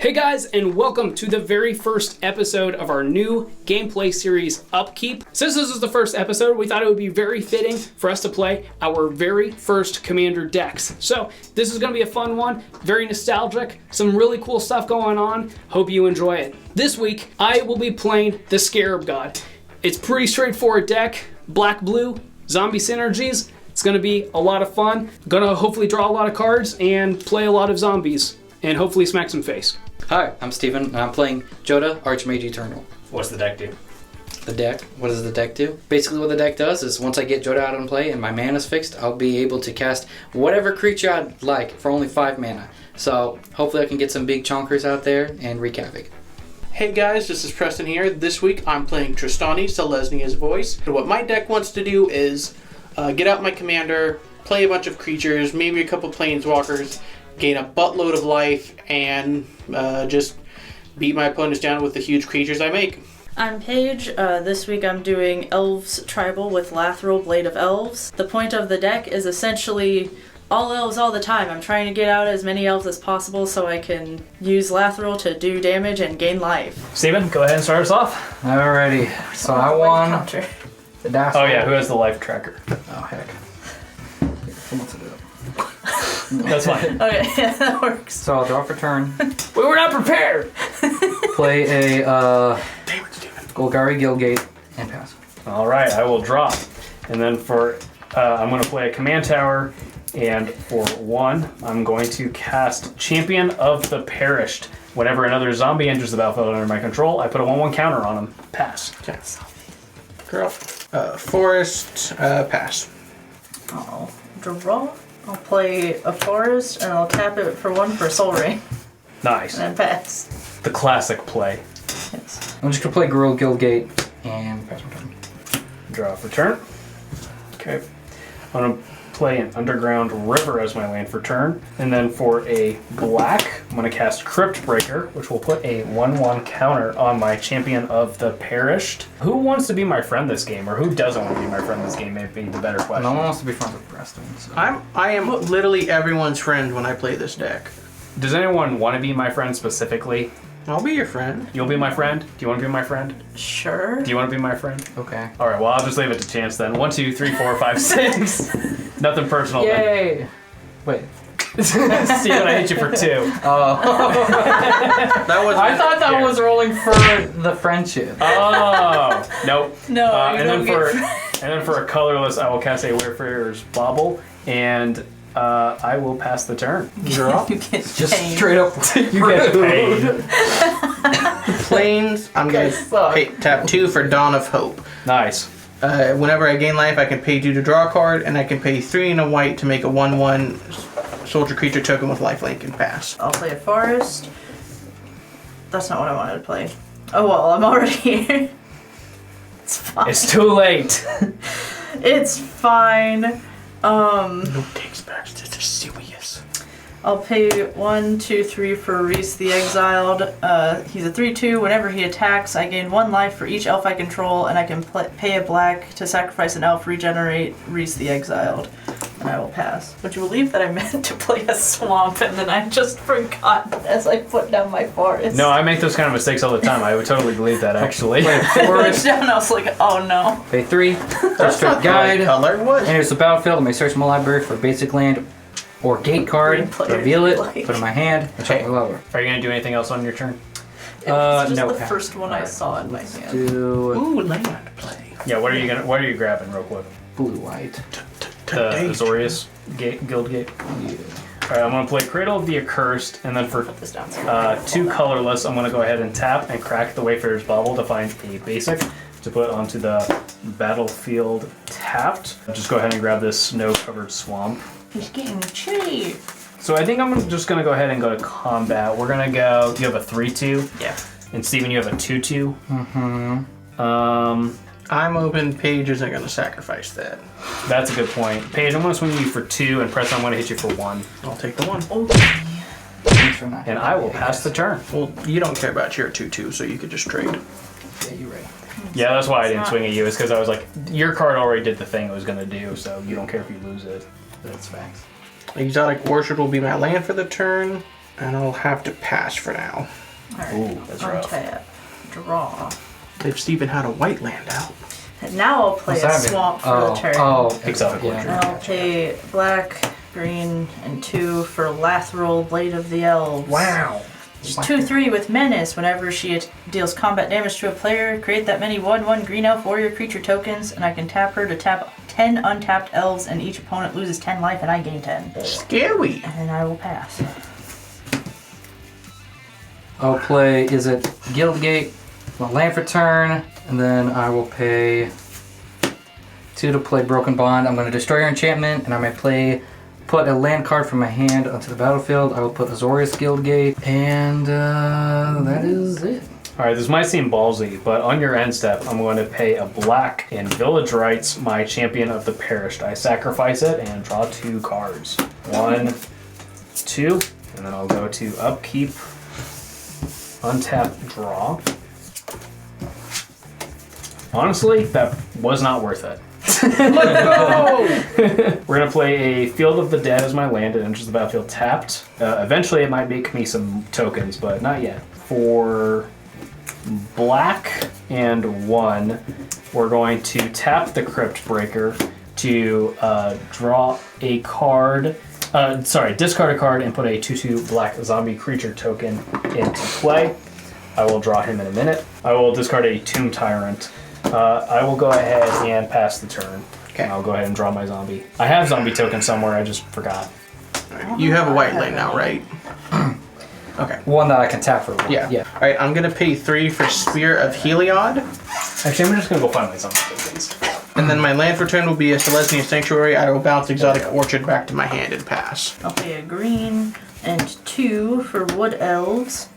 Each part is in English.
Hey guys, and welcome to the very first episode of our new gameplay series, Upkeep. Since this is the first episode, we thought it would be very fitting for us to play our very first Commander decks. So this is going to be a fun one, very nostalgic, some really cool stuff going on. Hope you enjoy it. This week, I will be playing the Scarab God. It's pretty straightforward deck, black-blue, zombie synergies. It's going to be a lot of fun. Going to hopefully draw a lot of cards and play a lot of zombies, and hopefully smack some face. Hi, I'm Steven, and I'm playing Jodah, Archmage Eternal. What's the deck do? The deck? What does the deck do? Basically what the deck does is once I get Jodah out on play and my mana is fixed, I'll be able to cast whatever creature I'd like for only 5 mana. So hopefully I can get some big chonkers out there and wreak havoc. Hey guys, this is Preston here. This week I'm playing Trostani, Selesnia's voice. So what my deck wants to do is get out my commander, play a bunch of creatures, maybe a couple planeswalkers, gain a buttload of life, and just beat my opponents down with the huge creatures I make. I'm Paige. This week I'm doing Elves Tribal with Lathril, Blade of Elves. The point of the deck is essentially all elves all the time. I'm trying to get out as many elves as possible so I can use Lathril to do damage and gain life. Steven, go ahead and start us off. Alrighty, so I won the dice. Oh yeah, who has the life tracker? Oh heck. Someone set it up. That's fine. Okay, yeah, that works. So I'll draw for turn. We were not prepared! Play a Golgari Guildgate and pass. Alright, I will draw. And then for, I'm going to play a command tower, and for 1, I'm going to cast Champion of the Perished. Whenever another zombie enters the battlefield under my control, I put a 1/1 counter on him. Pass. Okay. Girl. Forest, pass. I'll draw. I'll play a forest and I'll cap it for 1 for Soul Ring. Nice. And then pass. The classic play. Yes. I'm just gonna play Gorilla Guildgate and pass my turn. Draw for turn. Okay. I'm going to play an Underground River as my land for turn. And then for a black, I'm going to cast Crypt Breaker, which will put a 1/1 counter on my Champion of the Perished. Who wants to be my friend this game, or who doesn't want to be my friend this game may be the better question. No one wants to be friends with Preston. So. I am literally everyone's friend when I play this deck. Does anyone want to be my friend specifically? I'll be your friend. You'll be my friend? Do you want to be my friend? Sure. Do you want to be my friend? Okay. Alright, well I'll just leave it to chance then. 1, 2, 3, 4, 5, 6. Nothing personal then. Yay! Wait. Steven, I hit you for 2. That was. I thought that was rolling for the friendship. Oh, nope. No, and then for a colorless, I will cast a Wayfarer's Bauble, and I will pass the turn. Draw. You get Just paid. straight up. You get paid. Planes, I'm going to tap 2 for Dawn of Hope. Nice. Whenever I gain life, I can pay 2 to draw a card, and I can pay 3 and a white to make a 1/1 soldier creature token with lifelink and pass. I'll play a forest. That's not what I wanted to play. Oh well, I'm already here. It's fine. It's too late. It's fine. No takes backs. This is serious. I'll pay 1, 2, 3 for Reese the Exiled. He's a 3/2. Whenever he attacks, I gain 1 life for each elf I control, and I can pay a black to sacrifice an elf, regenerate Reese the Exiled, and I will pass. Would you believe that I meant to play a swamp, and then I just forgot as I put down my forest? No, I make those kind of mistakes all the time. I would totally believe that, actually. Play I put forest. it down, and I was like, oh no. Pay 3. That's not guide. the right color. What? Enters the battlefield. I may search my library for a basic land or gate card. Green player, Reveal it. like. Put it in my hand. And check my lever. Are you going to do anything else on your turn? It was just no the pass. first one I saw in my hand. Do Ooh, land play. Yeah, what are you grabbing real quick? blue white. The Azorius Guild Gate? Yeah. Alright, I'm going to play Cradle of the Accursed, and then for Put this down so I can 2 fall colorless, I'm going to go ahead and tap and crack the Wayfarer's Bauble to find a basic to put onto the battlefield tapped. Just go ahead and grab this snow-covered swamp. down. He's getting chilly. So I think I'm just going to go ahead and go to combat. We're going to go, you have a 3/2, Yeah. and Steven, you have a 2/2. Mm-hmm. I'm open. Paige isn't going to sacrifice that. That's a good point. Paige, I'm going to swing you for 2, and Preston, I'm going to hit you for 1. I'll take the 1. Thanks for not And I will pass the turn. Well, you don't care about your 2/2, so you could just trade. Yeah, you're right. Yeah, that's why I didn't swing at you, is because I was like, your card already did the thing it was going to do, so you don't care if you lose it. That's facts. Exotic Worship will be my land for the turn. And I'll have to pass for now. Alright, Ooh, that's rough. untap, draw. They've even had a white land out. And now I'll play What's a that mean? swamp for the turn. Exotic yeah. orchard. And I'll pay black, green, and 2 for Lathril, Blade of the Elves. Wow. She's 2/3 with Menace. Whenever she deals combat damage to a player, create that many 1/1 green elf warrior creature tokens, and I can tap her to tap 10 untapped elves, and each opponent loses 10 life, and I gain 10. Scary. And I will pass. I'll play, is it Guildgate, my land for turn, and then I will pay 2 to play Broken Bond. I'm going to destroy your enchantment, and I may put a land card from my hand onto the battlefield. I will put Azorius Guildgate, and that is it. Alright, this might seem ballsy, but on your end step, I'm going to pay a black in Village Rites, my Champion of the Perished. I sacrifice it and draw 2 cards. 1, 2, and then I'll go to Upkeep, untap, draw. Honestly, that was not worth it. We're going to play a Field of the Dead as my land. It enters the battlefield tapped. Eventually it might make me some tokens, but not yet. For black and 1, we're going to tap the Crypt Breaker to draw a card. Discard a card and put a 2/2 black zombie creature token into play. I will draw him in a minute. I will discard a Tomb Tyrant. I will go ahead and pass the turn. Okay. I'll go ahead and draw my zombie. I have zombie token somewhere, I just forgot. You have a white land now, right? Okay. One that I can tap for 1. Yeah. Alright, I'm going to pay 3 for Spear of Heliod. Actually, I'm just going to go find my zombie tokens. And then my land for turn will be a Selesnya Sanctuary. I will bounce Exotic Orchard back to my hand and pass. I'll pay a green and 2 for Wood Elves.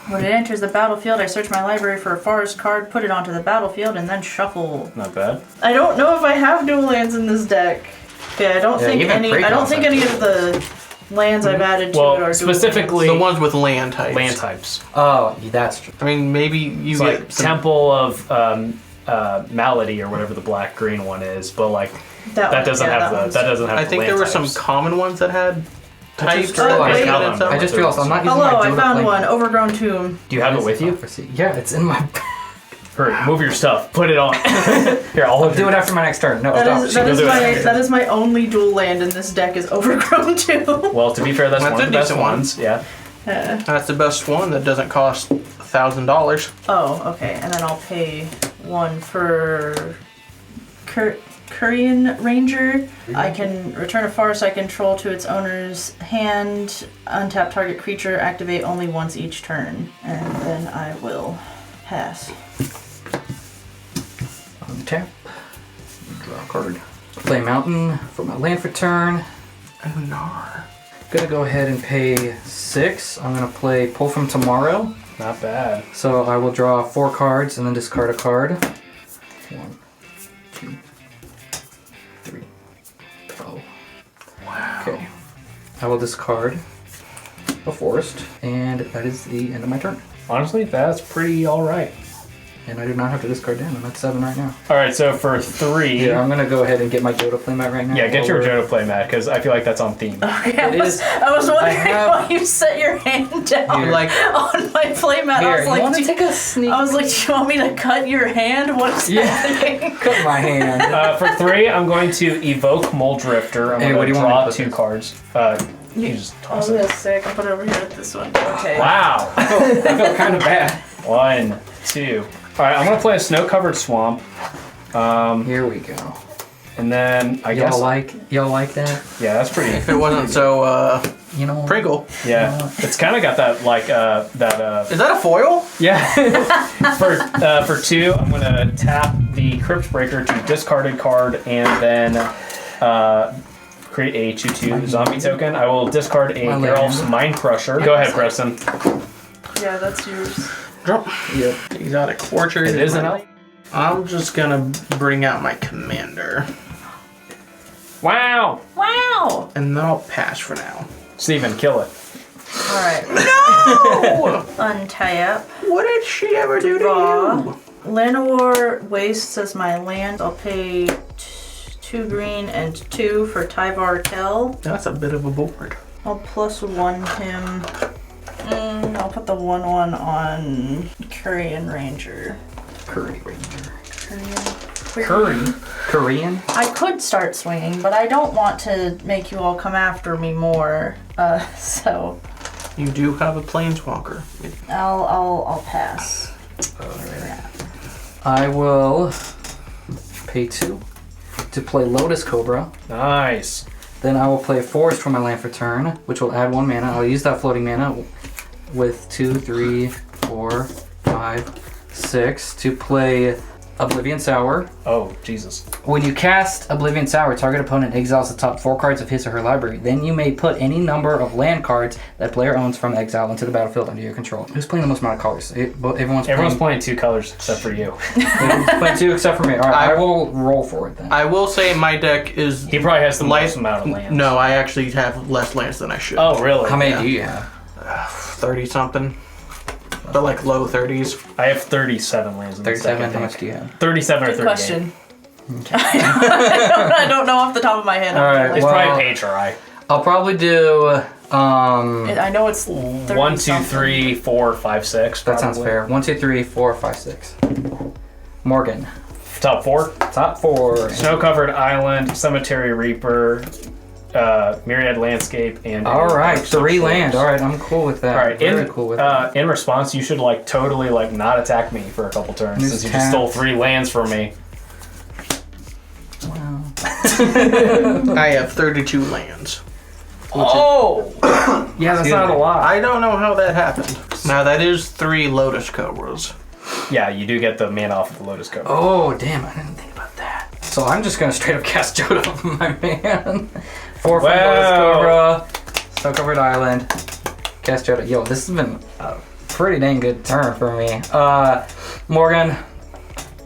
When it enters the battlefield, I search my library for a forest card, put it onto the battlefield, and then shuffle. Not bad. I don't know if I have dual lands in this deck. Okay, I don't think even any. Kratos I don't think I any think. of the lands I've added to it Well, are dual specifically The ones with land types. land types. Oh, that's true. I mean, maybe you It's get like some... Temple of Malady or whatever the black-green one is, but like That that one, doesn't yeah, have that the one's- that doesn't have I the think land there were some types. common ones that had types. just realized- wait. I just realized I'm not using Hello, my I Jodah found play- one. Overgrown Tomb. Do you have it with you? Yeah, it's in my... Hurry, move your stuff. Put it on. Here, I'll I'll do it after my next turn. No, That stop. is do it. that is my only dual land in this deck is Overgrown Tomb. Well, to be fair, that's That's one a of the best decent one. ones. Yeah. That's the best one that doesn't cost $1,000. Oh, okay. And then I'll pay 1 for Korean Ranger. I can return a forest I control to its owner's hand, untap target creature, activate only once each turn, and then I will pass. Untap. Draw a card. Play Mountain for my land for turn. Oh, no. Gonna go ahead and pay 6. I'm gonna play Pull from Tomorrow. Not bad. So I will draw 4 cards and then discard a card. 1, 2, 3. Oh. Wow. Okay. I will discard a forest, and that is the end of my turn. Honestly, that's pretty all right. And I do not have to discard down. I'm at 7 right now. All right, so for 3, Yeah, I'm gonna go ahead and get my Jodah playmat right now. yeah, get your Over- Jodah playmat because I feel like that's on theme. Okay, I It was, is- I was wondering have- why you set your hand down Here. Like, on my playmat. Here, I was you like, want do to take a sneak? I was like, do you want me to cut your hand? What's Yeah. happening? Cut my hand. For 3, I'm going to evoke Mole Drifter. I'm Hey, going what do to you want me to draw put 2 this? cards. You just I toss was it. gonna say I can put it over here at this one. Okay. Wow. I felt kind of bad. 1, 2. All right, I'm going to play a Snow-Covered Swamp. Here we go. And then I guess... Y'all like that? Yeah, that's pretty... if it wasn't so, You know. Pringle. Yeah, it's kind of got that, like, Is that a foil? Yeah. For 2, I'm going to tap the Crypt Breaker to discard a card and then create a 2/2 zombie token. I will discard a My Geralf's land. Mind Crusher. Go ahead, Preston. Yeah, that's yours. Drop. Yep. Exotic Orchard. It is an elf. I'm just gonna bring out my commander. Wow. Wow. And then I'll pass for now. Steven, kill it. All right. No! Untap. What did she ever do to Draw. you? Llanowar Wastes as my land. I'll pay 2 green and 2 for Tyvar Kell. That's a bit of a board. I'll +1 him I'll put the 1/1 on Korean Ranger. Curry Ranger. Korean? I could start swinging, but I don't want to make you all come after me more. So You do have a planeswalker. I'll pass. I will pay 2 to play Lotus Cobra. Nice. Then I will play Forest for my land for turn, which will add 1 mana. I'll use that floating mana with 2, 3, 4, 5, 6 to play Oblivion Sour. Oh, Jesus. When you cast Oblivion Sour, target opponent exiles the top 4 cards of his or her library. Then you may put any number of land cards that player owns from exile into the battlefield under your control. Who's playing the most amount of colors? Everyone's playing 2 colors except for you. Everyone's playing 2 except for me. All right, I will roll for it then. I will say my deck is... He probably has the most amount of lands. No, I actually have less lands than I should. Oh, really? How many do you have? 30-something. But like low 30s. I have 37 lands in the 37, deck, how I much think. do you have? 37 or Good 38. question. I don't know off the top of my head. All right, It's well, probably page or I. I'll probably do, I know it's 30 1, 2, something. 3, 4, 5, 6. that sounds probably. fair. 1, 2, 3, 4, 5, 6. Morgan. Top 4. Top 4. Snow-covered island, cemetery reaper, myriad landscape, and All right, Six 3 floors. land. All right, I'm cool with that. All right, Very cool with that. in response, you should like totally like not attack me for a couple turns Who's since you just stole 3 lands from me. Wow. I have 32 lands. Oh, yeah, that's not a lot. I don't know how that happened. Now that is 3 Lotus Cobras. Yeah, you do get the mana off of the Lotus Cobra. Oh, damn, I didn't think about that. So I'm just going to straight up cast Jodah on my man. 4 from Lotus Cobra, Snow-covered island, cast Jodah. Yo, this has been a pretty dang good turn for me. Morgan,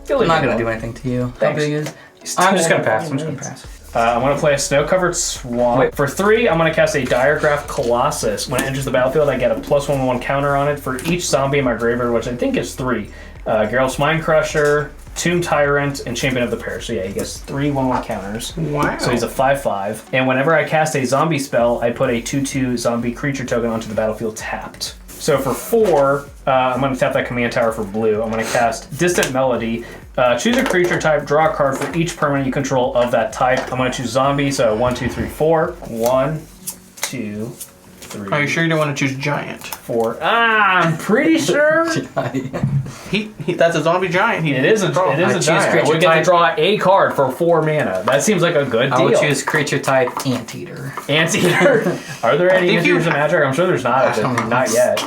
I'm not going to do anything to you. How Thanks. big is... I'm just going to pass. I'm just going to pass. I'm going to play a snow-covered swamp. Wait. For 3, I'm going to cast a Diregraph Colossus. When it enters the battlefield, I get a +1/+1 counter on it for each zombie in my graveyard, which I think is 3. Geralt's Mind Crusher, Tomb Tyrant, and Champion of the Pair. So yeah, he gets 3 1/1 counters. Wow. So he's a 5/5. And whenever I cast a zombie spell, I put a 2/2 zombie creature token onto the battlefield tapped. So for 4, I'm going to tap that command tower for blue. I'm going to cast Distant Melody. Choose a creature type, draw a card for each permanent you control of that type. I'm going to choose zombie, so 1, 2, 3, 4. 1, 2, 3. Are you sure you don't want to choose giant? 4. I'm pretty sure. He that's a zombie giant. It is a giant. I creature would get type. to draw a card for 4 mana. That seems like a good I deal. will choose creature type Anteater. Anteater. Are there any think you- Anteaters in Magic? I'm sure there's not. Not yet.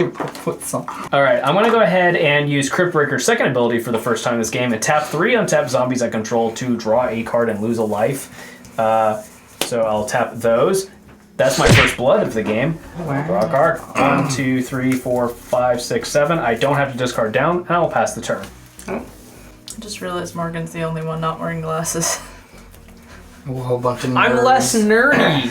Put some. All right, I'm going to go ahead and use Cryptbreaker's second ability for the first time in this game and tap 3 untapped zombies I control to draw a card and lose a life. So I'll tap those. That's my first blood of the game. I'll draw a card. 1, 2, 3, 4, 5, 6, 7. I don't have to discard down, and I'll pass the turn. I just realized Morgan's the only one not wearing glasses. A whole bunch of nerds. I'm less nerdy.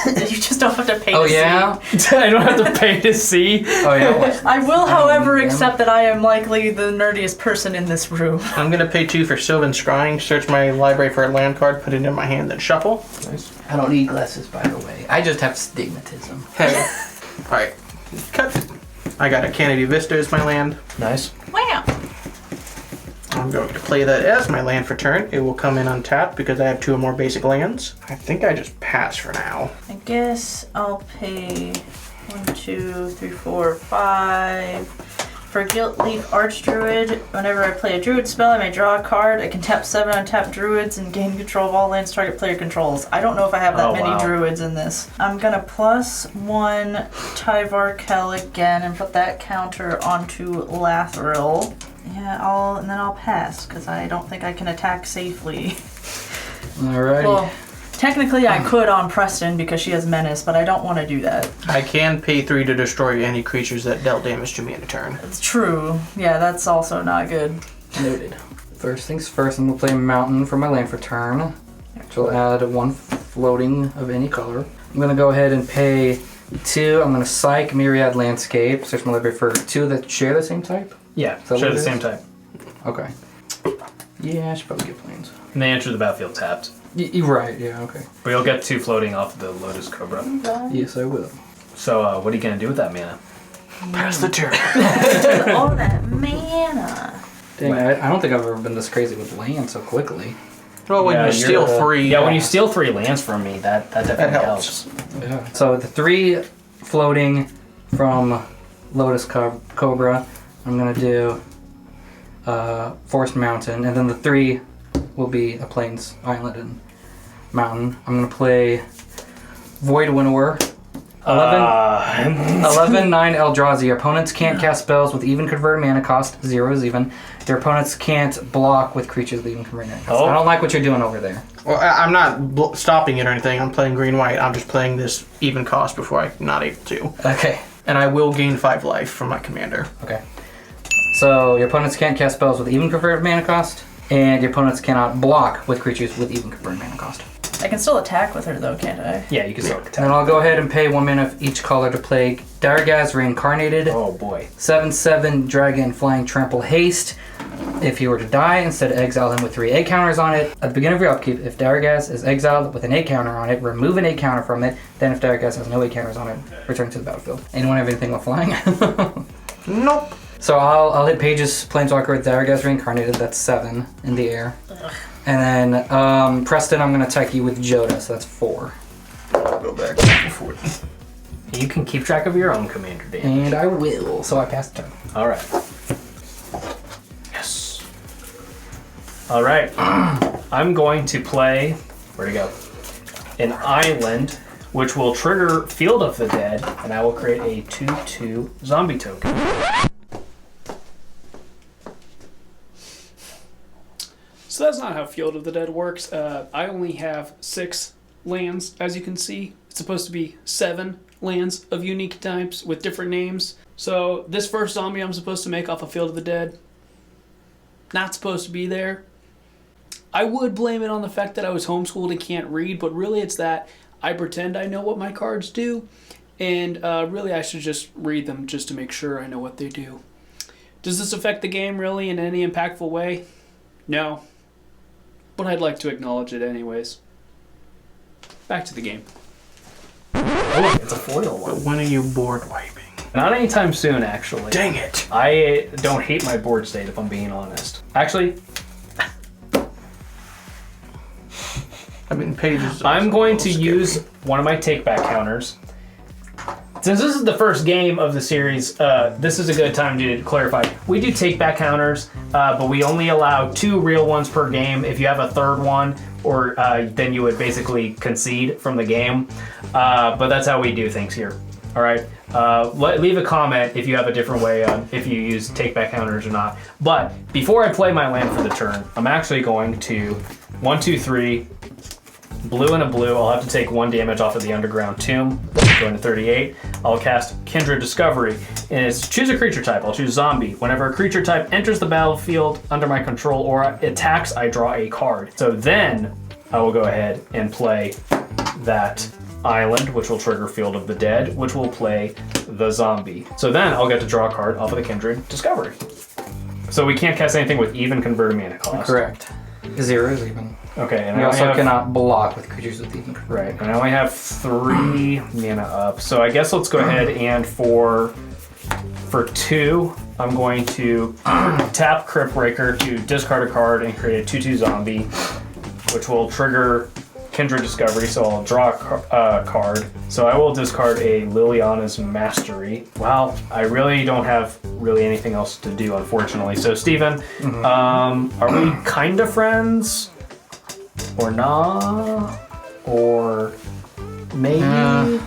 You just don't have to pay Oh to yeah? I don't have to pay to see. Oh yeah. see. I will, however, Yeah. accept that I am likely the nerdiest person in this room. I'm gonna pay 2 for Sylvan Scrying, search my library for a land card, put it in my hand, then shuffle. Nice. I don't need glasses, by the way. I just have stigmatism. Hey. Alright. Cut. I got a Kennedy Vista as my land. Nice. Wow. I'm going to play that as my land for turn. It will come in untapped because I have 2 or more basic lands. I think I just pass for now. I guess I'll pay 1, 2, 3, 4, 5. For Gilt Leaf Archdruid, whenever I play a druid spell, I may draw a card. I can tap 7 untapped druids and gain control of all lands target player controls. I don't know if I have that many wow. druids in this. I'm gonna +1 Tyvar Kell again and put that counter onto Lathril. Yeah, and then I'll pass because I don't think I can attack safely. Alrighty. Well, technically I could on Preston because she has Menace, but I don't want to do that. I can pay 3 to destroy any creatures that dealt damage to me in a turn. It's true. Yeah, that's also not good. Noted. First things first, I'm going to play Mountain for my land for turn, which will add 1 floating of any color. I'm going to go ahead and pay 2. I'm going to Psych Myriad Landscape, search my library for 2 that share the same type. Yeah, So share what the it same is? type. Okay. Yeah, I should probably get planes. And they enter the battlefield tapped. You're right, yeah, okay. But you'll get 2 floating off the Lotus Cobra. Yes, I will. So what are you going to do with that mana? Pass the turn. All that mana. Dang, I don't think I've ever been this crazy with land so quickly. Well, when you steal 3. Yeah, when you steal 3 lands from me, that definitely helps. Yeah. So the 3 floating from Lotus Cobra, I'm gonna do Forest Mountain, and then the 3 will be a Plains Island and Mountain. I'm gonna play Void Winnower. 11, 9 Eldrazi. Your opponents can't cast spells with even converted mana cost. 0 is even. Your opponents can't block with creatures with even converted mana cost. I don't like what you're doing over there. Well, I'm not stopping it or anything. I'm playing green-white. I'm just playing this even cost before I'm not able to. Okay. And I will gain 5 life from my commander. Okay. So your opponents can't cast spells with even converted mana cost, and your opponents cannot block with creatures with even converted mana cost. I can still attack with her though, can't I? Yeah, you can still attack. And I'll go ahead and pay 1 mana of each color to play Daragaz Reincarnated. Oh boy. 7/7 Dragon Flying Trample Haste. If he were to die, instead exile him with 3 A counters on it. At the beginning of your upkeep, if Daragaz is exiled with an A counter on it, remove an A counter from it. Then if Daragaz has no A counters on it, return to the battlefield. Anyone have anything with flying? Nope. So I'll hit Page's Planeswalker with Daragaz Reincarnated. That's 7 in the air. And then Preston, I'm going to attack you with Jodah, so that's 4. I'll go back. You can keep track of your own commander damage. And I will, so I pass the turn. All right. Yes. All right. I'm going to play, where'd it go? An island, which will trigger Field of the Dead, and I will create a 2/2 zombie token. So that's not how Field of the Dead works. I only have 6 lands, as you can see. It's supposed to be 7 lands of unique types with different names. So this first zombie I'm supposed to make off of Field of the Dead, not supposed to be there. I would blame it on the fact that I was homeschooled and can't read, but really it's that I pretend I know what my cards do, and really I should just read them just to make sure I know what they do. Does this affect the game really in any impactful way? No. But I'd like to acknowledge it anyways. Back to the game. Oh, it's a foil one. But when are you board wiping? Not anytime soon, actually. Dang it. I don't hate my board state, if I'm being honest. Actually, I mean, Pages. I'm going to use one of my take-back counters. Since this is the first game of the series, this is a good time to clarify. We do take-back counters, but we only allow 2 real ones per game. If you have a third one, or then you would basically concede from the game. But that's how we do things here. All right. Leave a comment if you have a different way on if you use take-back counters or not. But before I play my land for the turn, I'm actually going to 1, 2, 3. Blue and a blue, I'll have to take 1 damage off of the Underground Tomb. Going to 38. I'll cast Kindred Discovery. And it's choose a creature type. I'll choose Zombie. Whenever a creature type enters the battlefield under my control or attacks, I draw a card. So then I will go ahead and play that island, which will trigger Field of the Dead, which will play the Zombie. So then I'll get to draw a card off of the Kindred Discovery. So we can't cast anything with even converted mana cost. Correct. 0 is even. Okay, and You I also have, cannot block with creatures with even. right, and I only have 3 mana up. So I guess let's go ahead and for 2, I'm going to tap Cryptbreaker to discard a card and create a 2/2 zombie, which will trigger Kindred Discovery, so I'll draw a card. So I will discard a Liliana's Mastery. Wow, I really don't have anything else to do, unfortunately. So Steven, are we kind of friends? Or nah? Or maybe?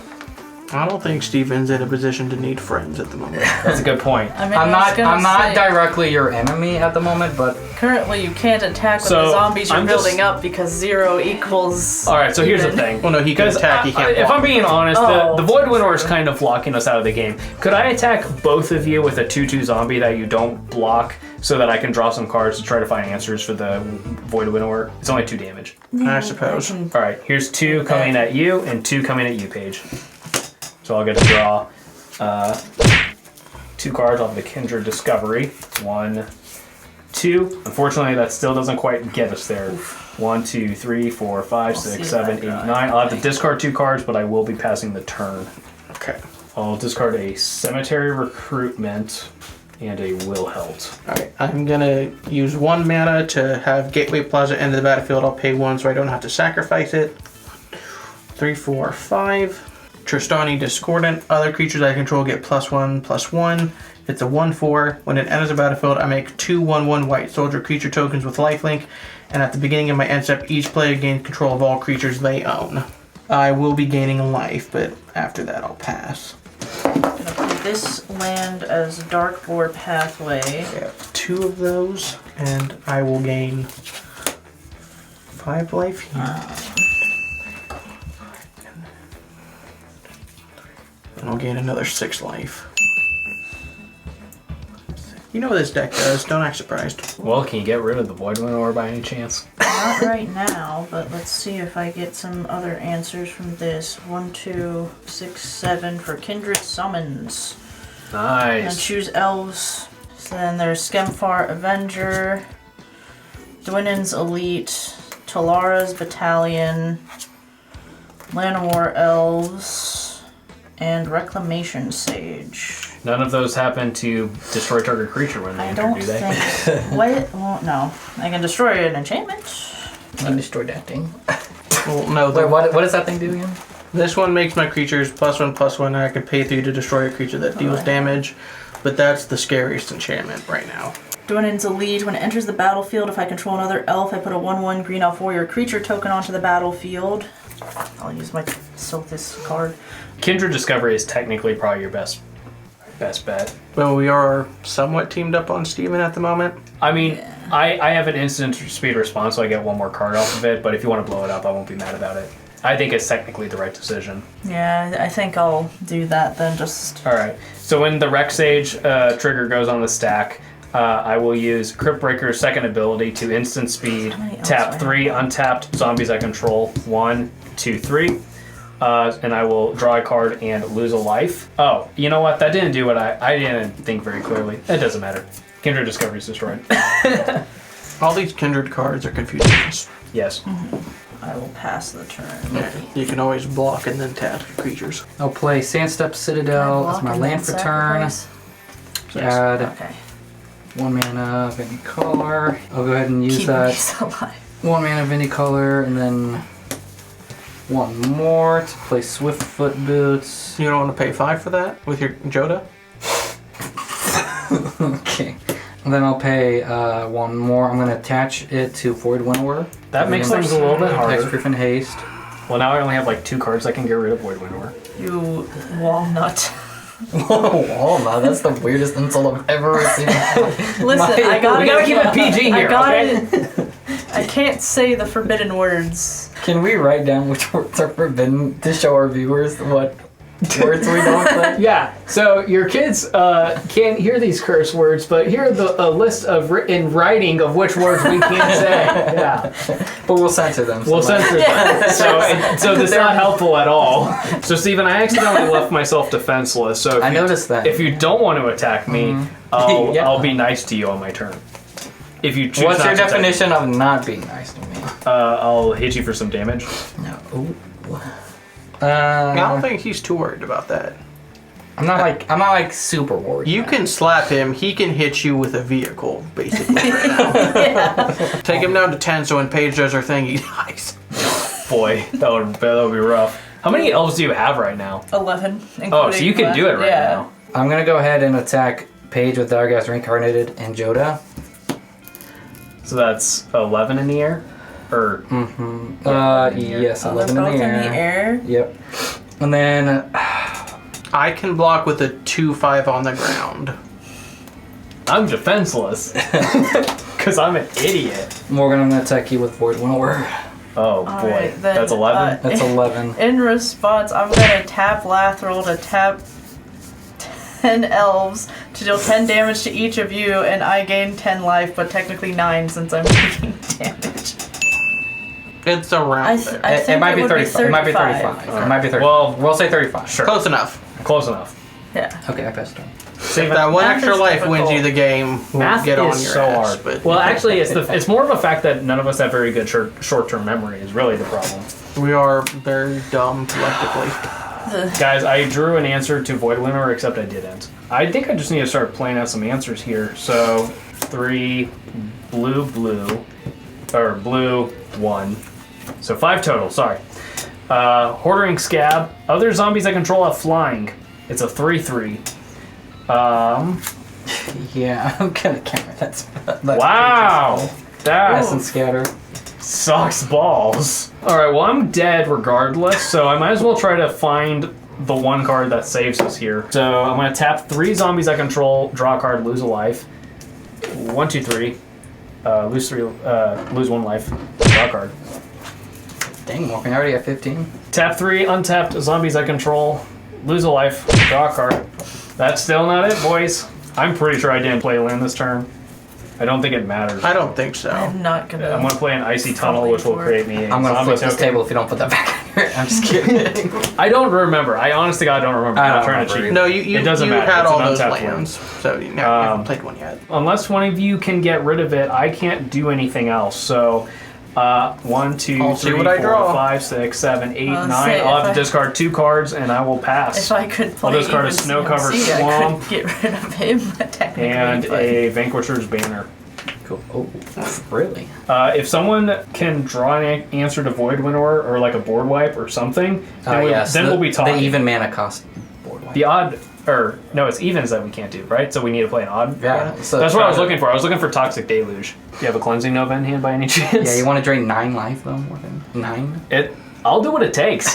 I don't think Steven's in a position to need friends at the moment. That's a good point. I mean, I'm I was gonna not say, directly your enemy at the moment, but currently you can't attack with So, the zombies you're I'm just- building up because 0 equals. All right, so here's the even. thing. Well, no, he can Because attack, he can't if block. I'm being honest, Oh. the Void Winnower is kind of locking us out of the game. Could I attack both of you with a 2/2 zombie that you don't block so that I can draw some cards to try to find answers for the Void Winnower? It's only 2 damage. I suppose. All right, here's 2 coming at you and 2 coming at you, Paige. So I'll get to draw 2 cards off the Kindred Discovery. 1, 2. Unfortunately, that still doesn't quite get us there. 1, 2, 3, 4, 5, see 6, if 7, that 8, guy- 9. I'll have to discard 2 cards, but I will be passing the turn. Okay. I'll discard a Cemetery Recruitment and a Will Helt. Alright, I'm gonna use 1 mana to have Gateway Plaza enter the battlefield. I'll pay 1 so I don't have to sacrifice it. 3, 4, 5. Trostani Discordant. Other creatures I control get +1/+1. It's a 1/4. When it enters the battlefield, I make 2 1/1 white soldier creature tokens with lifelink. And at the beginning of my end step, each player gains control of all creatures they own. I will be gaining life, but after that I'll pass. I'm gonna play this land as Darkboard Pathway. I have 2 of those, and I will gain 5 life here. And I'll gain another 6 life. You know what this deck does, don't act surprised. Well, can you get rid of the Void Winnower by any chance? Not right now, but let's see if I get some other answers from this. 1, 2, 6, 7 for Kindred Summons. And Nice. choose elves. So then there's Skemfar Avenger, Dwinen's Elite, Talara's Battalion, Llanowar Elves, and Reclamation Sage. None of those happen to destroy target creature when they I enter, don't do they? think. What? Well, no. I can destroy an enchantment. You destroyed that thing. Well, no, Wait, what does that thing do again? this one makes my creatures +1/+1, and I can pay 3 to destroy a creature that deals damage. But that's the scariest enchantment right now. Dwinen's Elite. When it enters the battlefield, if I control another elf, I put a 1/1 green elf warrior creature token onto the battlefield. I'll use my Silthus card. Kindred Discovery is technically probably your best bet. Well, we are somewhat teamed up on Steven at the moment. I mean, I have an instant speed response, so I get 1 more card off of it, but if you want to blow it up, I won't be mad about it. I think it's technically the right decision. Yeah, I think I'll do that then. Just Alright, so when the Rec Sage trigger goes on the stack, I will use Crypt Breaker's second ability to instant speed, How many elves tap do I 3 untapped zombies I control. 1, 2, 3. And I will draw a card and lose a life. Oh, you know what? That didn't do what I didn't think very clearly. It doesn't matter. Kindred Discovery is destroyed. All these Kindred cards are confusing us. Yes. I will pass the turn. You can always block and then tap your creatures. I'll play Sandstep Citadel as my land for turn. Add Okay. 1 mana of any color. I'll go ahead and use Keep that. these alive. 1 mana of any color, and then 1 more to play Swiftfoot Boots. You don't want to pay 5 for that with your Jodah? Okay. And then I'll pay 1 more. I'm going to attach it to Void Winnower. That makes things a little bit harder. Hexproof and Haste. Well, now I only have like 2 cards I can get rid of Void Winnower. You walnut. Whoa, Walnut, that's the weirdest insult I've ever received. Listen, I got We it. gotta keep it PG I here, got okay? it. I can't say the forbidden words. Can we write down which words are forbidden to show our viewers what words we don't say? Yeah, so your kids can't hear these curse words, but here are a list of in writing of which words we can't say. Yeah. But we'll censor them. We'll censor them. So that's not helpful at all. So, Steven, I accidentally left myself defenseless. So I noticed that. If you don't want to attack me, Yeah. I'll be nice to you on my turn. If you choose What's not your to attack me, definition of not being nice to me? I'll hit you for some damage. No. Ooh. I don't think he's too worried about that. I'm not like super worried. You can slap him, he can hit you with a vehicle, basically. Right now. Take him down to 10 so when Paige does her thing, he dies. Boy, that would be rough. How many elves do you have right now? 11. Oh, so you can do it right now. I'm gonna go ahead and attack Paige with Dargas Reincarnated and Jodah. So that's 11 in the air? Or Yes, Oh, 11 they're in both the air. in the air. Yep. And then I can block with a 2/5 on the ground. I'm defenseless. Because I'm an idiot. Morgan, I'm gonna attack you with Void Winnower. Oh All boy. right, then, That's 11? That's 11. In response, I'm gonna tap Lathril to tap 10 elves to deal 10 damage to each of you, and I gain 10 life, but technically 9 since I'm taking damage. It's around there. I think it might be would 35. It might be 35. It might be 35. Well, we'll say 35. Sure. Close enough. Close enough. Yeah. Okay, I passed turn. If that one Math extra is life wins difficult. you the game, we'll Math get on is your so ass. hard. But Well, actually, it's more of a fact that none of us have very good short-term memory is really the problem. we are very dumb collectively. Guys, I drew an answer to Void Winnower, except I didn't. I think I just need to start playing out some answers here. So, 3, blue, or blue, 1. So 5 total, sorry. Hoarding Scab. Other zombies I control have flying. It's a 3/3. Yeah, I'm gonna counter that. Wow! Pass and That scatter. sucks balls. Alright, well I'm dead regardless, so I might as well try to find the one card that saves us here. So I'm gonna tap 3 zombies I control, draw a card, lose a life. 1, 2, 3. Lose 3, lose 1 life, draw a card. Dang, Morgan, I already have 15. Tap 3 untapped zombies I control, lose a life, draw a card. That's still not it, boys. I'm pretty sure I didn't play land this turn. I don't think it matters. I don't think so. I'm not gonna. I'm gonna play an Icy Tunnel, which will create me a I'm gonna zombie flip this token. table if you don't put that back in here. I'm just kidding. I don't remember. I honest to God don't remember. I don't I'm trying to remember cheat. No, you It doesn't matter. had It's all an those untapped lands, so you haven't played one yet. Unless one of you can get rid of it, I can't do anything else. So, 1, 2, I'll see 3, what I 4, draw. 5, 6, 7, 8, 9. say, I'll have if to I- discard 2 cards and I will pass. If I could play I'll discard a even snow-covered CMC, I swamp. could get rid of him technically. And but a Vanquisher's Banner. Cool. Oh, really? If someone can draw an answer to Void Winnower or like a board wipe or something, then, Yes. then we'll be talking. The even mana cost board wipe. The odd, or no, it's evens that we can't do, right? So we need to play an odd. Yeah, one? so That's what I was try to- looking for. I was looking for Toxic Deluge. Do you have a Cleansing Nova in hand by any chance? Yeah, you want to drain 9 life though, Morgan? 9? I'll do what it takes.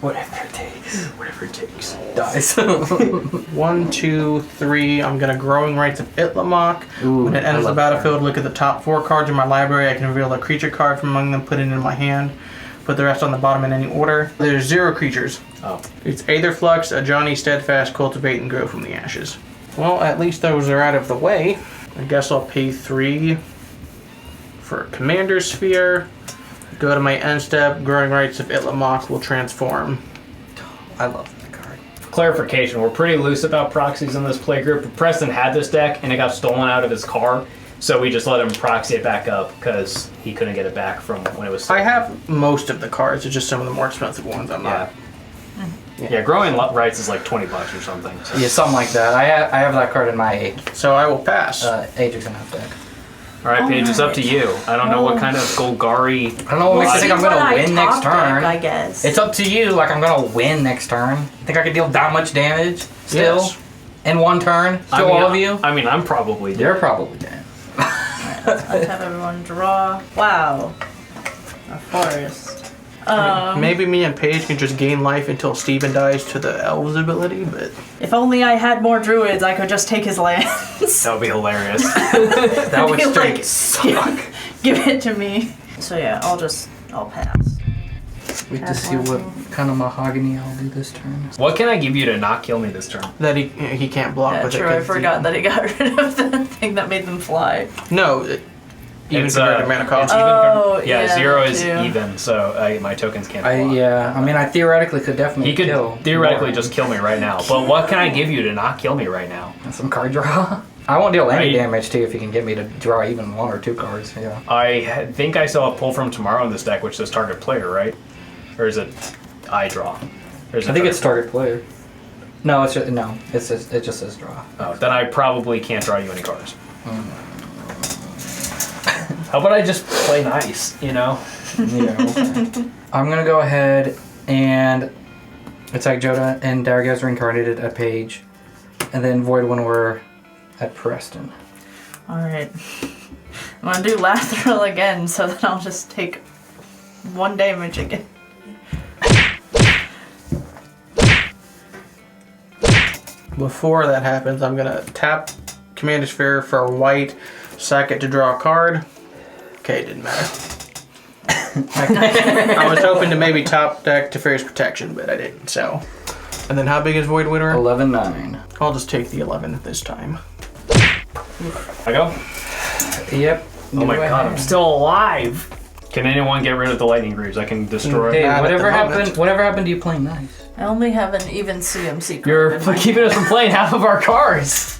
Whatever it takes. Whatever it takes. Dies. 1, 2, 3. I'm gonna Growing Rights of Itlamok. Ooh, When it I enters the love that battlefield, look at the top 4 cards in my library. I can reveal a creature card from among them, put it in my hand. Put the rest on the bottom in any order. There's 0 creatures. Oh. It's Aetherflux, a Johnny Steadfast, Cultivate, and Grow from the Ashes. Well, at least those are out of the way. I guess I'll pay 3 for a Commander Sphere. Go to my end step. Growing Rights of Itlamok will transform. I love that card. Clarification, we're pretty loose about proxies in this playgroup. Preston had this deck and it got stolen out of his car, so we just let him proxy it back up because he couldn't get it back from when it was I stolen. have most of the cards. It's just some of the more expensive ones I'm not. Yeah, Growing Rights is like $20 or something. So. Yeah, something like that. I have that card in my So I will pass. Ajax and half deck. All right, Paige, it's up to you. I don't know what kind of Golgari. I don't know what makes you think I'm gonna win next turn. I guess. It's up to you. Like I'm gonna win next turn. Think I could deal that much damage still Yes. in one turn to all of you? I mean, I'm probably dead. You're probably dead. Let's have everyone draw. Wow. A forest. Maybe me and Paige can just gain life until Steven dies to the elves ability, but If only I had more druids, I could just take his lands. That would be hilarious. That would Be straight like, suck. Give it to me. So yeah, I'll pass. Wait to see what kind of mahogany I'll do this turn. What can I give you to not kill me this turn? that he can't block Yeah, with it. true. I 'cause forgot that he got rid of the thing that made them fly. No, even It's, compared to mana cost. it's even Oh, yeah, yeah, 0 is too. even, so my tokens can't block. I mean, I theoretically could definitely He could kill theoretically more. just kill me right now. But what can I give you to not kill me right now? some card draw. I won't deal any Right. damage to you if you can get me to draw even 1 or 2 cards. Yeah. Think I saw a pull from tomorrow in this deck, which says target player, right? Or is it I draw? Or is it I think it's target- target player. No, it just says draw. Oh, then I probably can't draw you any cards. How about I just play nice, you know? Yeah. Okay. I'm gonna go ahead and attack Jodah and Dargaz reincarnated at Paige, and then Void Winnower at Preston. Alright. I'm gonna do Lathril again, so then I'll just take 1 damage again. Before that happens, I'm gonna tap Commander Sphere for a white, sack it to draw a card. Okay, it didn't matter. I was hoping to maybe top deck Teferi's Protection, but I didn't, so. And then how big is Void Winnower? 11-9. I'll just take the 11 this time. I go? Yep. Oh my god, I'm still alive! Can anyone get rid of the lightning greaves? I can destroy Hey, Not at whatever the happened? moment. Whatever happened to you playing nice? I only have an even CMC card. You're in my keeping us from playing half of our cards!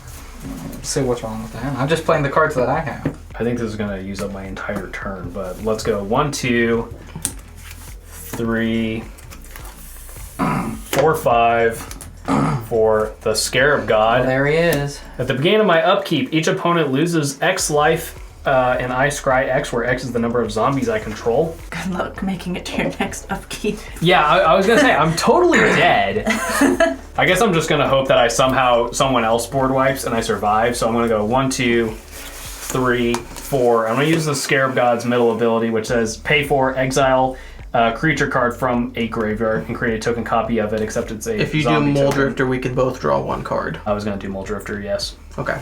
See what's wrong with that. I'm just playing the cards that I have. I think this is gonna use up my entire turn, but let's go. 1, 2, 3, 4/5 for the Scarab God. There he is. At the beginning of my upkeep, each opponent loses X life, and I scry X, where X is the number of zombies I control. Good luck making it to your next upkeep. Yeah, I was gonna say, I'm totally dead. I guess I'm just gonna hope that someone else board wipes and I survive. So I'm gonna go 1, 2, 3, 4. I'm gonna use the Scarab God's middle ability, which says pay for exile a creature card from a graveyard and create a token copy of it, except it's a If you do zombie Mole token. Drifter, we can both draw 1 card. I was gonna do Mole Drifter, yes. Okay.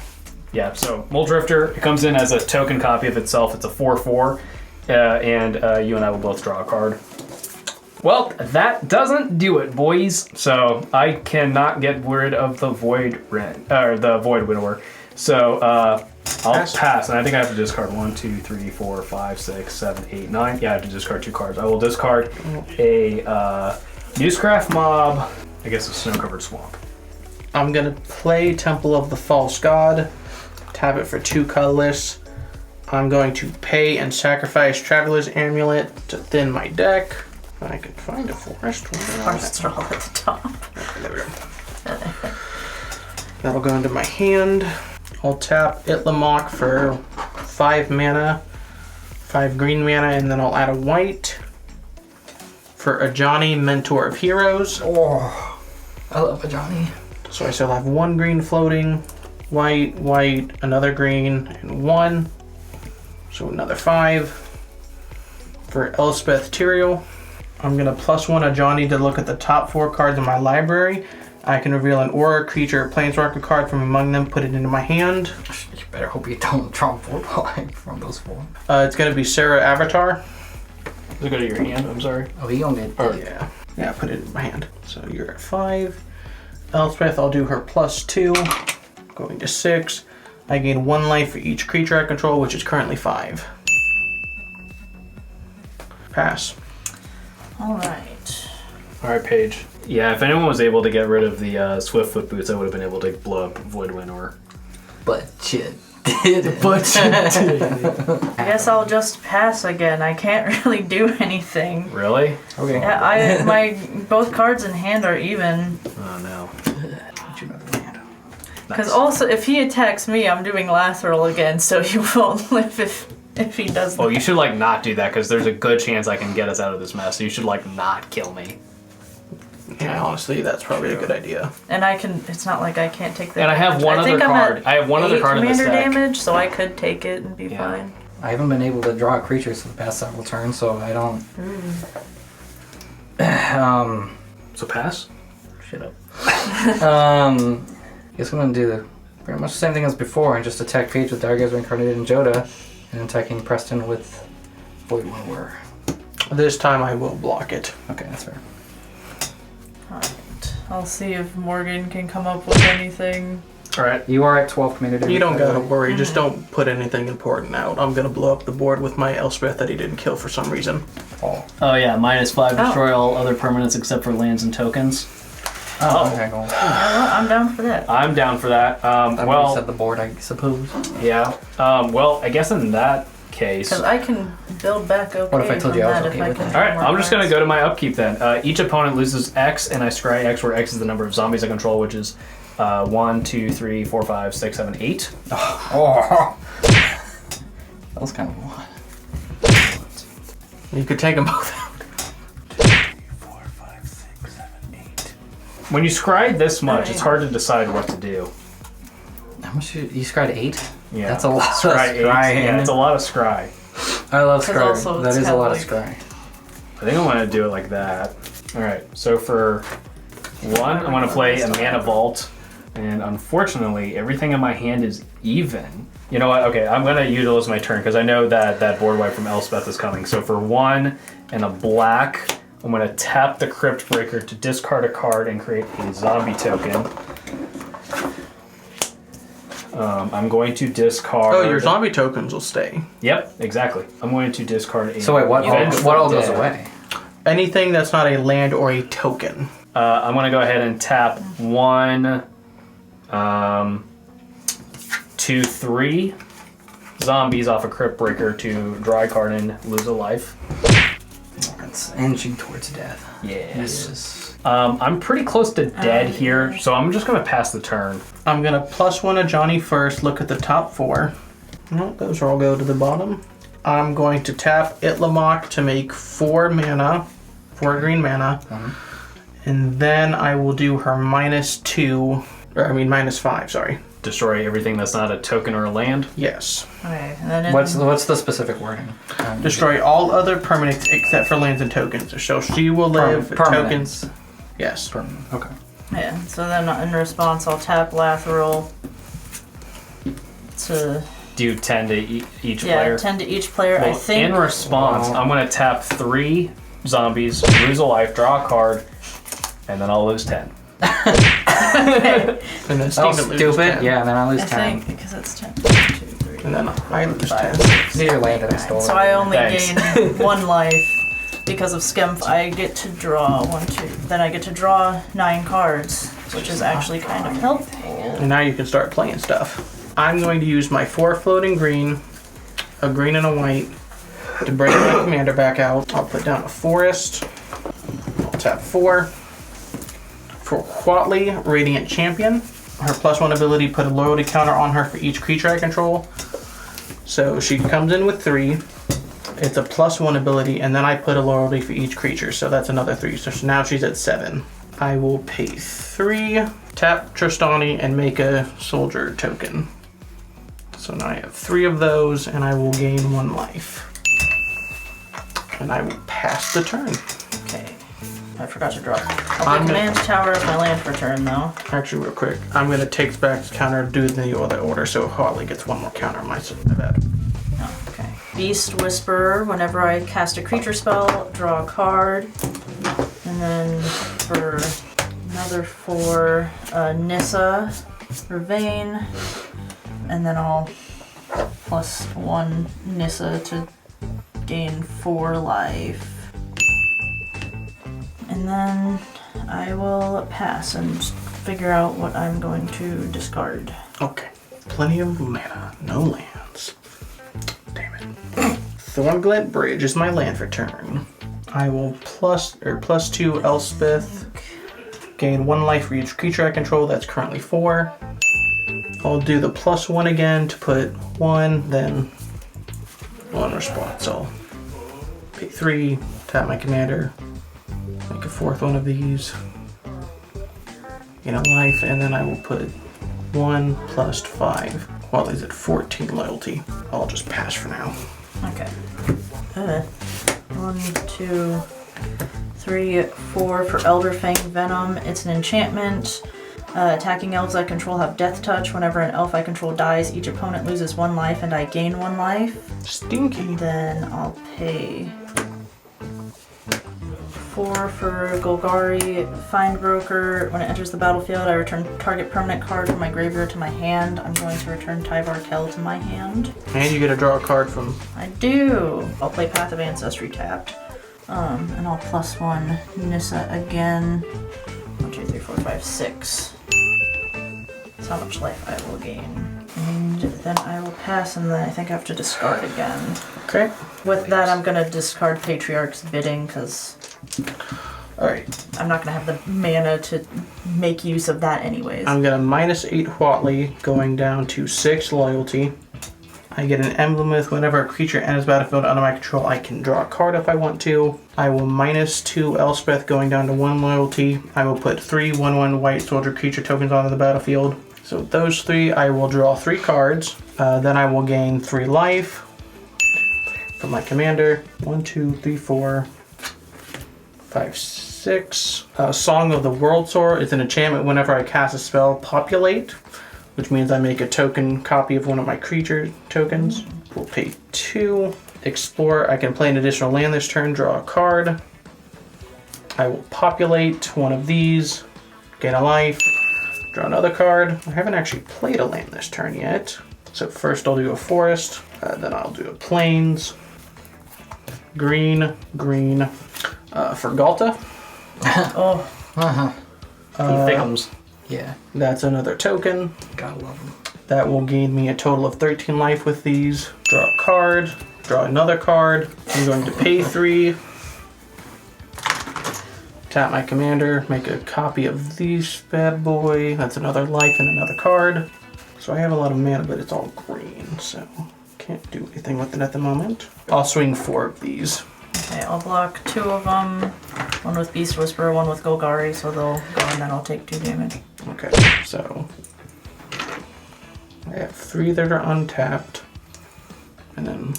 Yeah, so Mole Drifter, it comes in as a token copy of itself. It's a 4/4, and you and I will both draw a card. Well, that doesn't do it, boys. So I cannot get rid of the Void Winnower. So I'll pass, and I think I have to discard 1, 2, 3, 4, 5, 6, 7, 8, 9. Yeah, I have to discard 2 cards. I will discard a Newscraft Mob. I guess a Snow-Covered Swamp. I'm gonna play Temple of the False God. Tap it for 2 colorless. I'm going to pay and sacrifice Traveler's Amulet to thin my deck. I can find a forest. Forests are all at the top. There we go. That'll go into my hand. I'll tap Itlamok for 5 mana, 5 green mana, and then I'll add a white for Ajani, Mentor of Heroes. Oh, I love a Johnny. So I still have 1 green floating, white, another green, and 1. So another 5. For Elspeth Tyrael, I'm going to +1 Ajani to look at the top 4 cards in my library. I can reveal an aura, creature, or planeswalker card from among them, put it into my hand. You better hope you don't draw 4 from those 4. It's going to be Sarah Avatar. Does it go to your hand? I'm sorry. Oh, he gonna get Yeah, put it in my hand. So you're at 5. Elspeth, I'll do her +2, going to 6. I gain 1 life for each creature I control, which is currently 5. Pass. All right. All right, Paige. Yeah, if anyone was able to get rid of the Swiftfoot boots, I would have been able to blow up Void Winnower. But shit. Did But I guess I'll just pass again. I can't really do anything. Really? Okay. Yeah, my both cards in hand are even. Oh no. Because also, if he attacks me, I'm doing Lathril again, so he won't live if he does that. Oh, you should like not do that because there's a good chance I can get us out of this mess. So you should like not kill me. Yeah, honestly, that's probably a good idea. And I can. It's not like I can't take that. And I have one other card. I have one other card in this commander deck. damage, so I could take it and be fine. I haven't been able to draw creatures for the past several turns, so I don't. So pass. Shut up. Guess I'm gonna do pretty much the same thing as before and just attack Paige with Dargazer Reincarnated and Jodah, and attacking Preston with Void Winnower. This time I will block it. Okay, that's fair. Alright. I'll see if Morgan can come up with anything. Alright. You are at 12 commander damage. You don't gotta worry, just don't put anything important out. I'm gonna blow up the board with my Elspeth that he didn't kill for some reason. Oh, Yeah, -5, destroy all other permanents except for lands and tokens. okay, cool. I'm down for that. I'm down for that. That well, set the board, I suppose. Yeah. Well, I guess in that case. Because I can build back okay. What if I told you I was from okay that with if I that? can All right, more I'm just going to cards. go to my upkeep then. Each opponent loses X, and I scry X, where X is the number of zombies I control, which is 1, 2, 3, 4, 5, 6, 7, 8. Oh. That was kind of a lot. You could take them both out. When you scry this much, it's hard to decide what to do. How much you scried 8? Yeah, That's a lot of Scry 8. scrying. Yeah, it's a lot of scry. I love 'Cause scrying. also That it's is a kinda lot of like- scry. I think I want to do it like that. All right, so for 1, I want to play a Mana Vault, and unfortunately, everything in my hand is even. You know what? Okay, I'm going to utilize my turn because I know that that board wipe from Elspeth is coming. So for 1 and a black, I'm going to tap the Crypt Breaker to discard a card and create a zombie token. I'm going to discard... Oh, your zombie tokens will stay. Yep, exactly. I'm going to discard a... So wait, what all goes away? Anything that's not a land or a token. I'm going to go ahead and tap 1, 2, 3 zombies off a Crypt Breaker to draw a card and lose a life. It's inching towards death. Yes. I'm pretty close to dead here, so I'm just going to pass the turn. I'm going to +1 a Johnny first, look at the top 4. No, those all go to the bottom. I'm going to tap Itlamok to make 4 mana, 4 green mana. And then I will do her -5, sorry. Destroy everything that's not a token or a land? Yes. Okay, and then What's the specific wording? Destroy all other permanents except for lands and tokens. So she will live tokens. Yes. Permanent. Okay. yeah. So then in response, I'll tap Lathril to Do 10 to each player? 10 to each player. Well, I think. in response, I'm going to tap 3 zombies, lose a life, draw a card, and then I'll lose 10. And then Oh, Steven loses stupid. 10. Yeah, and then I lose I 10. think because it's 10. 1, 2, 3. And then I lose 10. These are your land that I stole. So I only Thanks. gain 1 life because of Skemp. I get to draw 1, 2. Then I get to draw 9 cards, which is actually kind of helpful. And now you can start playing stuff. I'm going to use my 4 floating green, a green and a white, to bring my commander back out. I'll put down a forest. I'll tap 4. For Quatley, Radiant Champion. Her +1 ability, put a loyalty counter on her for each creature I control. So she comes in with 3. It's a +1 ability, and then I put a loyalty for each creature, so that's another 3. So now she's at 7. I will pay 3, tap Trostani, and make a soldier token. So now I have 3 of those, and I will gain 1 life. And I will pass the turn. Okay. I forgot to draw. I'll play Command Tower as my land for turn, though. Actually, real quick, I'm going to take back counter, do the other order, so Harley gets 1 more counter on my bad. Oh, okay. Beast Whisperer, whenever I cast a creature spell, draw a card. And then for another 4, Nissa, Vervain. And then I'll +1 Nissa to gain 4 life. And then I will pass and figure out what I'm going to discard. Okay. Plenty of mana, no lands. Damn it. Thornglint Bridge is my land for turn. I will +2 Elspeth. Gain 1 life for each creature I control, that's currently 4. I'll do the +1 again to put 1, then 1 response. I'll pay 3, tap my commander, make a 4th one of these, gain a life, and then I will put 1 + 5. Well, is it 14 loyalty? I'll just pass for now. Okay. 1, 2, 3, 4 for Elderfang Venom. It's an enchantment. Attacking elves I control have Death Touch. Whenever an elf I control dies, each opponent loses 1 life and I gain 1 life. Stinky. And then I'll pay 4 for Golgari Find Broker. When it enters the battlefield, I return target permanent card from my graveyard to my hand. I'm going to return Tyvar Kell to my hand. And you get to draw a card from... I do! I'll play Path of Ancestry tapped. And I'll +1 Nissa again. 1, 2, 3, 4, 5, 6. That's how much life I will gain. And then I will pass, and then I think I have to discard again. Okay. With that, I'm gonna discard Patriarch's Bidding, because Alright. I'm not gonna have the mana to make use of that anyways. I'm gonna -8 Whatley, going down to 6 loyalty. I get an Emblemeth. Whenever a creature enters battlefield under my control, I can draw a card if I want to. I will -2 Elspeth, going down to 1 loyalty. I will put 3 1/1 white soldier creature tokens onto the battlefield. So with those 3, I will draw 3 cards. Then I will gain 3 life from my commander. 1, 2, 3, 4, 5, 6. Song of the World Sower is an enchantment. Whenever I cast a spell, populate, which means I make a token copy of one of my creature tokens. We'll pay 2. Explore, I can play an additional land this turn, draw a card. I will populate one of these, gain a life, draw another card. I haven't actually played a land this turn yet. So first I'll do a forest, then I'll do a plains. Green, green. For Galta. Oh, Thickums. Yeah. That's another token. Gotta love them. That will gain me a total of 13 life with these. Draw a card, draw another card. I'm going to pay 3. Tap my commander, make a copy of these bad boy. That's another life and another card. So I have a lot of mana, but it's all green, so can't do anything with it at the moment. I'll swing 4 of these. Okay, I'll block 2 of them. One with Beast Whisperer, one with Golgari, so they'll go and then I'll take 2 damage. Okay, so I have 3 that are untapped, and then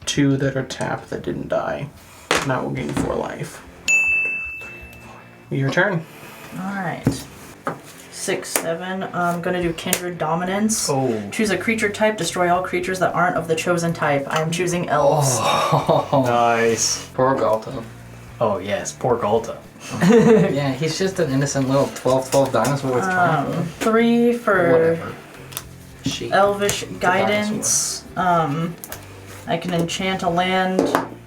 2 that are tapped that didn't die. And I will gain 4 life. Your turn. Alright. 6, 7. I'm gonna do Kindred Dominance. Oh. Choose a creature type, destroy all creatures that aren't of the chosen type. I am choosing elves. Oh, nice. Poor Galto. Oh, yes, poor Galta. Yeah, he's just an innocent little 12/12 dinosaur with triangle. 3 for Whatever. She. Elvish Guidance. I can enchant a land.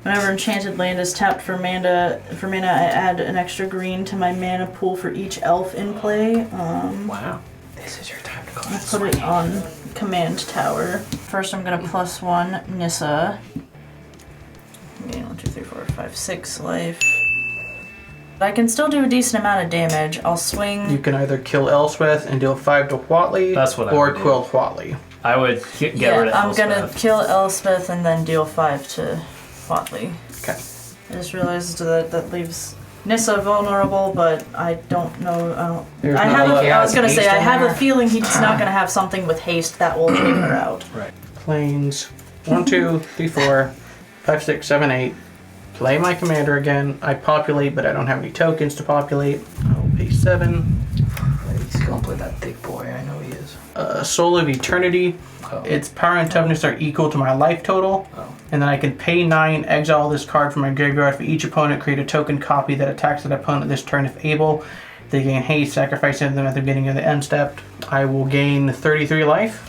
Whenever enchanted land is tapped for mana, I add an extra green to my mana pool for each elf in play. Wow. This is your time to go. I put it on command tower. First, I'm gonna +1 Nissa. Okay, 1, 2, 3, 4, 5, 6 life. I can still do a decent amount of damage. I'll swing. You can either kill Elspeth and deal 5 to Huatli, That's what I or would do. Quill Huatli. I would get rid of I'm gonna Elspeth. kill Elspeth and then deal 5 to Huatli. Okay. I just realized that leaves Nissa vulnerable, but I don't know. There's I not have. a lot. I was gonna say Haste I in have there? a feeling he's not gonna have something with haste that will take her out. Right. Planes. 1, 2, 3, 4, 5, 6, 7, 8. Play my commander again. I populate, but I don't have any tokens to populate. I'll pay 7. He's gonna play that thick boy. I know he is. Soul of Eternity. Oh. Its power and toughness are equal to my life total. Oh. And then I can pay 9, exile this card from my graveyard. For each opponent, create a token copy that attacks that opponent this turn if able. They gain haste, sacrificing them at the beginning of the end step. I will gain 33 life.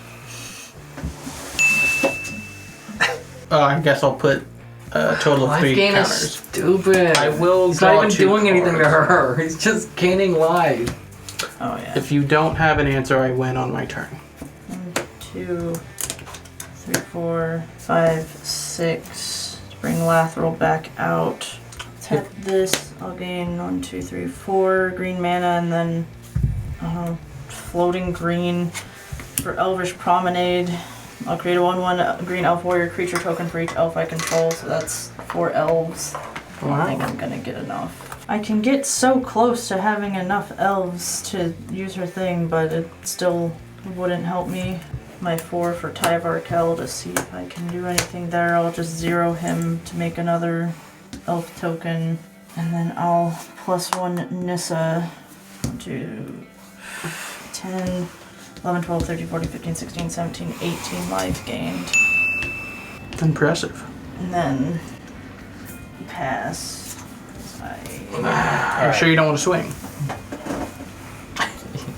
I guess I'll put a total of 3 Life gain is counters. stupid. I will He's draw not even 2 doing anything to cards. her. He's just gaining life. Oh yeah. If you don't have an answer, I win on my turn. 1, 2, 3, 4, 5, 6. To bring Lathril back out. Tap this. I'll gain 1, 2, 3, 4 green mana, and then floating green for Elvish Promenade. I'll create a 1/1 green elf warrior creature token for each elf I control, so that's 4 elves. I think I'm gonna get enough. I can get so close to having enough elves to use her thing, but it still wouldn't help me. My 4 for Tyvar Kell to see if I can do anything there. I'll just 0 him to make another elf token, and then I'll +1 Nissa. 1, 2, 10, 11, 12, 13, 14, 15, 16, 17, 18 life gained. Impressive. And then pass. I'm sure you don't want to swing.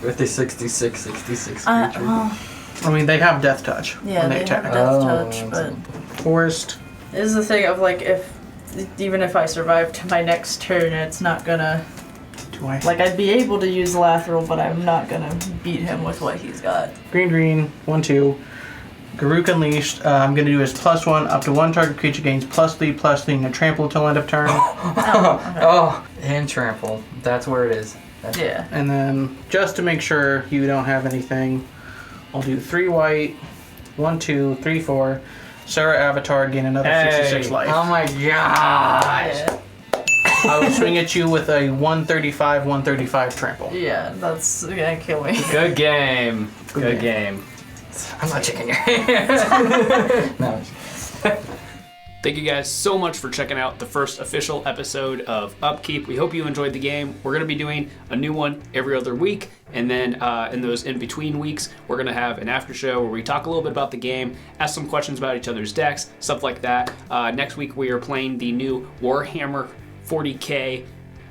With the 66 creature. Well, I mean, they have Death Touch yeah, when they they have attack. Death Oh, Touch, but Forest. this is the thing of like, even if I survive to my next turn, it's not gonna, Do I? like, I'd be able to use Lathril, but I'm not gonna beat him with what he's got. Green, 1, 2. Garruk Unleashed. I'm going to do his +1 up to 1 target creature gains +3/+3 and a trample until end of turn. Oh, and trample. That's where it is. Yeah. And then, just to make sure you don't have anything, I'll do 3 white, 1, 2, 3, 4. Sarah Avatar, gain another 66 life. Oh my gosh. Yeah. I will swing at you with a 135 trample. Yeah, that's gonna kill me. Good game. Good game. I'm not checking your hands. No. Thank you guys so much for checking out the first official episode of Upkeep. We hope you enjoyed the game. We're going to be doing a new one every other week, and then in those in-between weeks, we're going to have an after show where we talk a little bit about the game, ask some questions about each other's decks, stuff like that. Next week, we are playing the new Warhammer 40K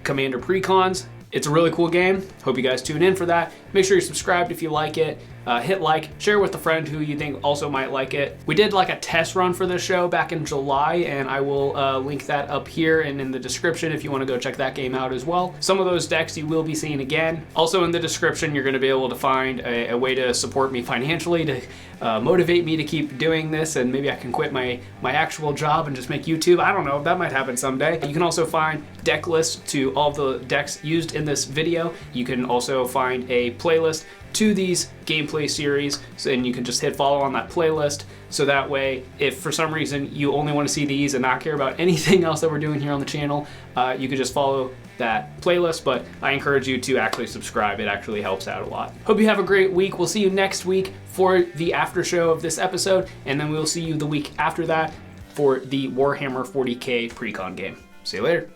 Commander Precons. It's a really cool game. Hope you guys tune in for that. Make sure you're subscribed if you like it. Hit like, share with a friend who you think also might like it. We did like a test run for this show back in July, and I will link that up here and in the description if you want to go check that game out as well. Some of those decks you will be seeing again. Also in the description, you're going to be able to find a way to support me financially to motivate me to keep doing this, and maybe I can quit my actual job and just make YouTube. I don't know, that might happen someday. You can also find deck lists to all the decks used in this video. You can also find a playlist to these gameplay series, and you can just hit follow on that playlist, so that way if for some reason you only want to see these and not care about anything else that we're doing here on the channel, you can just follow that playlist. But I encourage you to actually subscribe. It actually helps out a lot. Hope you have a great week. We'll see you next week for the after show of this episode, and then we'll see you the week after that for the Warhammer 40k pre-con game. See you later.